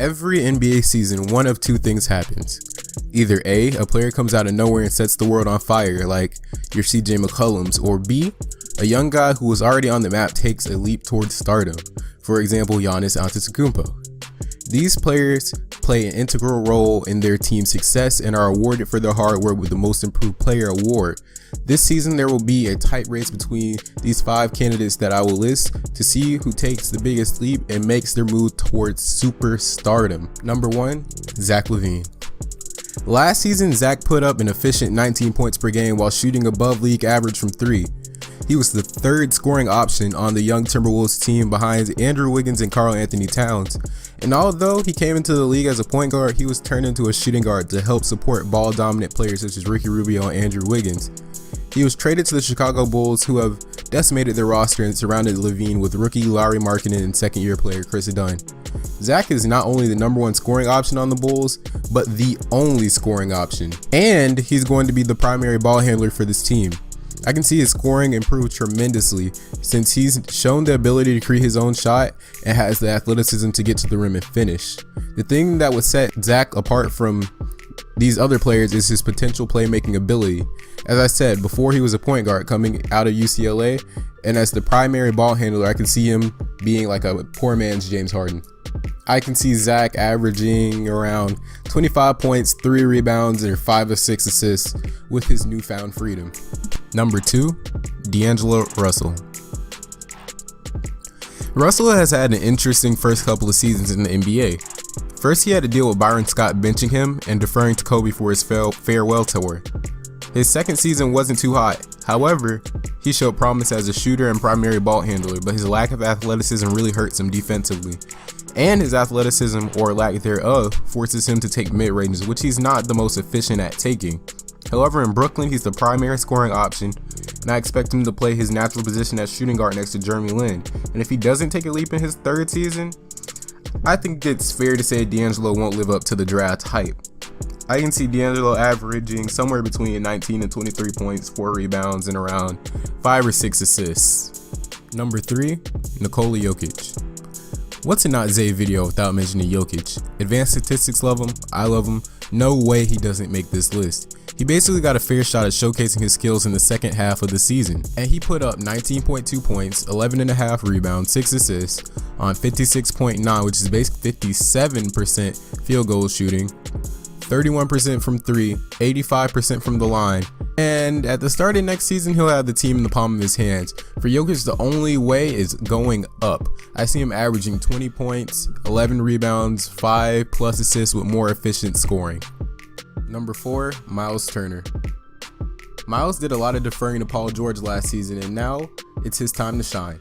Every NBA season, one of two things happens. Either A, a player comes out of nowhere and sets the world on fire like your CJ McCollums, or B, a young guy who was already on the map takes a leap towards stardom. For example, Giannis Antetokounmpo. These players play an integral role in their team's success and are awarded for their hard work with the Most Improved Player award. This season there will be a tight race between these 5 candidates that I will list to see who takes the biggest leap and makes their move towards superstardom. Number 1, Zach LaVine. Last season, Zach put up an efficient 19 points per game while shooting above league average from 3. He was the 3rd scoring option on the young Timberwolves team behind Andrew Wiggins and Karl Anthony Towns. And although he came into the league as a point guard, he was turned into a shooting guard to help support ball-dominant players such as Ricky Rubio and Andrew Wiggins. He was traded to the Chicago Bulls, who have decimated their roster and surrounded LaVine with rookie Lauri Markkanen and second-year player Chris Dunn. Zach is not only the number 1 scoring option on the Bulls, but the only scoring option. And he's going to be the primary ball handler for this team. I can see his scoring improve tremendously since he's shown the ability to create his own shot and has the athleticism to get to the rim and finish. The thing that would set Zach apart from these other players is his potential playmaking ability. As I said, before he was a point guard coming out of UCLA, and as the primary ball handler, I can see him being like a poor man's James Harden. I can see Zach averaging around 25 points, 3 rebounds, and 5 or 6 assists with his newfound freedom. Number 2, D'Angelo Russell. Russell has had an interesting first couple of seasons in the NBA. First, he had to deal with Byron Scott benching him and deferring to Kobe for his farewell tour. His second season wasn't too hot. However, he showed promise as a shooter and primary ball handler, but his lack of athleticism really hurts him defensively. And his athleticism, or lack thereof, forces him to take mid-ranges, which he's not the most efficient at taking. However, in Brooklyn, he's the primary scoring option, and I expect him to play his natural position as shooting guard next to Jeremy Lin. And if he doesn't take a leap in his 3rd season, I think it's fair to say D'Angelo won't live up to the draft hype. I can see D'Angelo averaging somewhere between 19 and 23 points, 4 rebounds, and around 5 or 6 assists. Number 3, Nikola Jokic. What's a Notzay video without mentioning Jokic? Advanced statistics love him, I love him, no way he doesn't make this list. He basically got a fair shot at showcasing his skills in the second half of the season, and he put up 19.2 points, 11.5 rebounds, 6 assists on 56.9, which is basically 57% field goal shooting, 31% from 3, 85% from the line, and at the start of next season, he'll have the team in the palm of his hands. For Jokic, the only way is going up. I see him averaging 20 points, 11 rebounds, 5 plus assists with more efficient scoring. Number 4, Miles Turner. Miles did a lot of deferring to Paul George last season, and now it's his time to shine.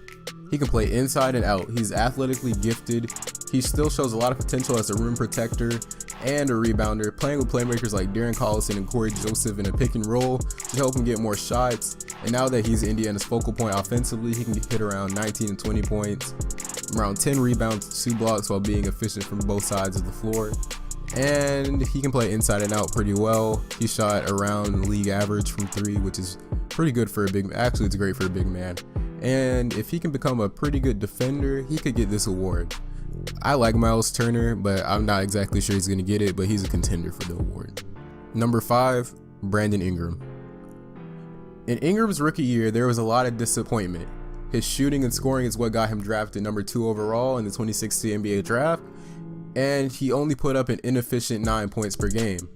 He can play inside and out. He's athletically gifted. He still shows a lot of potential as a rim protector and a rebounder, playing with playmakers like Darren Collison and Corey Joseph in a pick and roll to help him get more shots. And now that he's Indiana's focal point offensively, he can hit around 19 and 20 points, around 10 rebounds, 2 blocks while being efficient from both sides of the floor. And he can play inside and out pretty well. He shot around league average from 3, which is pretty good for a big man. Actually, it's great for a big man. And if he can become a pretty good defender, he could get this award. I like Miles Turner, but I'm not exactly sure he's going to get it, but he's a contender for the award. Number 5, Brandon Ingram. In Ingram's rookie year, there was a lot of disappointment. His shooting and scoring is what got him drafted number 2 overall in the 2016 NBA draft, and he only put up an inefficient 9 points per game.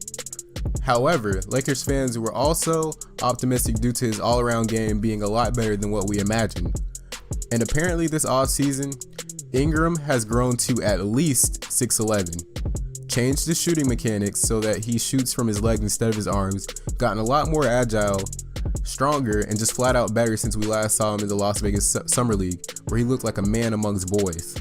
However, Lakers fans were also optimistic due to his all-around game being a lot better than what we imagined. And apparently this offseason, Ingram has grown to at least 6'11", changed his shooting mechanics so that he shoots from his legs instead of his arms, gotten a lot more agile, stronger, and just flat out better since we last saw him in the Las Vegas Summer League, where he looked like a man amongst boys.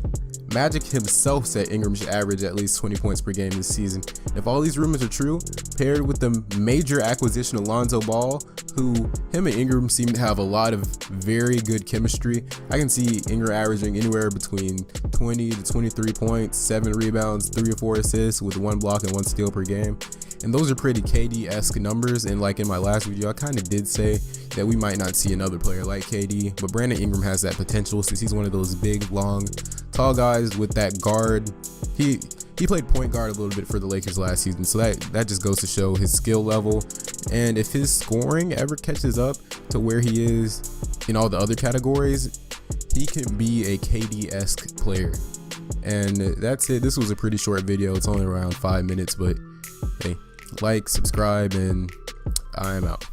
Magic himself said Ingram should average at least 20 points per game this season. If all these rumors are true, paired with the major acquisition of Lonzo Ball, who him and Ingram seem to have a lot of very good chemistry, I can see Ingram averaging anywhere between 20 to 23 points, 7 rebounds, 3 or 4 assists with 1 block and 1 steal per game. And those are pretty KD-esque numbers, and like in my last video, I kind of did say that we might not see another player like KD, but Brandon Ingram has that potential since he's one of those big, long, tall guys with that guard. He played point guard a little bit for the Lakers last season, so that just goes to show his skill level. And if his scoring ever catches up to where he is in all the other categories, he can be a KD-esque player. And that's it. This was a pretty short video. It's only around 5 minutes, but hey, like, subscribe, and I am out.